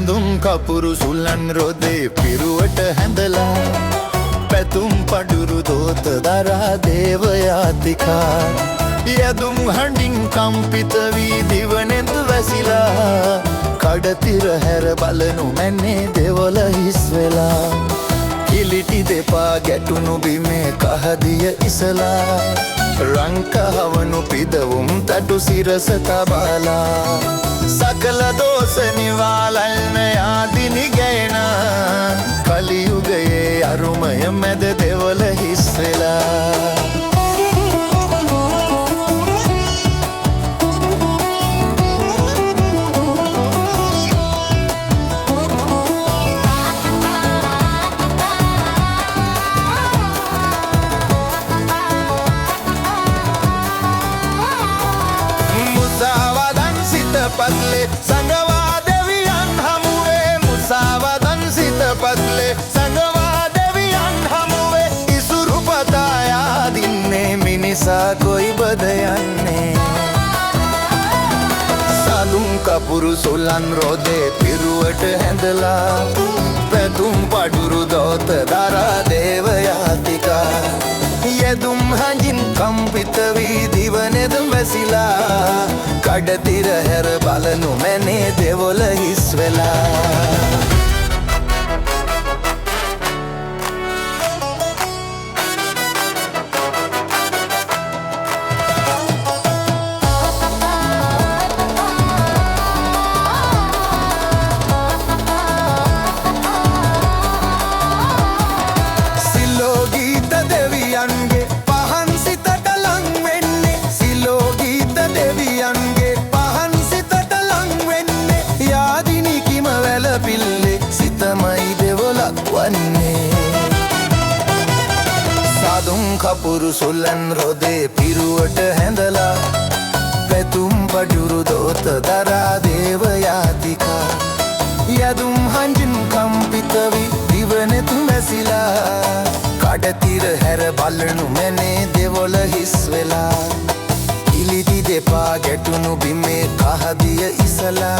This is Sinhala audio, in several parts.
සඳුන් කපුරු සුල්ලන් රොදේ පිරුවට හැඳලා පැතුම් පඩුරු දෝත දරා දේවයාතිකා යදුම් හඬින් කම්පිත වී දිවනෙඳ වැසිලා කඩතිර හැර බලනු මැන්නේ දෙවොල හිස් වෙලා කිලිටි දෙපා ගැටුණු බිමේ කහදිය ඉසලා රංකහවනු පිදවුම් තටු සිරස තබාලා සකල දෝෂ නිවාලන්න යාදිනි ගැයන කලියුගයේ අරුමය මැද දෙවොල හිස් වෙලා පත්ලේ සංගවා දෙවියන් හමුවේ මුසාවදන් සිත පත්ලේ සංගවා දෙවියන් හමුවේ ඉසුරු පතායා දින්නේ මිනිසා කොයිබද යන්නේ සඳුන් කපුරු සුල්ලන් රොදේ පිරුවට හැඳලා පැතුම් පඩුරු දෝත දරා දේවයාතිකා යදුම් හඬින් කම්පිත වී දිවනෙද වැසිලා කඩතිර හැර බලනු මැනේ දෙවොල හිස් වෙලා සඳුන් කපුරු සුල්ලන් රොදේ පිරුවට හැඳලා පැතුම් පඩුරු දෝත දරා දේවයාතිකා යදුම් හඬින් කම්පිත වී දිවනෙතු වැසිලා කඩතිර හැර බලනු මැනේ දෙවොල හිස් වෙලා ඉලිටි දෙපා ගැටුණු බිමේ කහදිය ඉසලා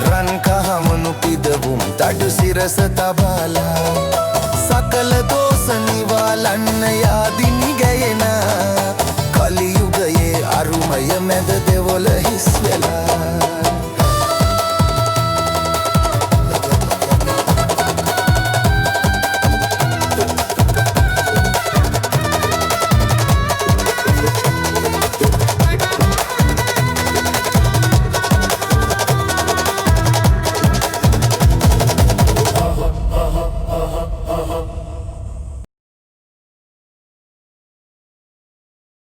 රන්කහමනු පිදවුම් තඩු සිරස තබාලා සකල දෝෂ නිවාලන්න යාදිනි ගැයෙන කලියුගයේ අරුමය මැද දෙවොල හිස් වෙලා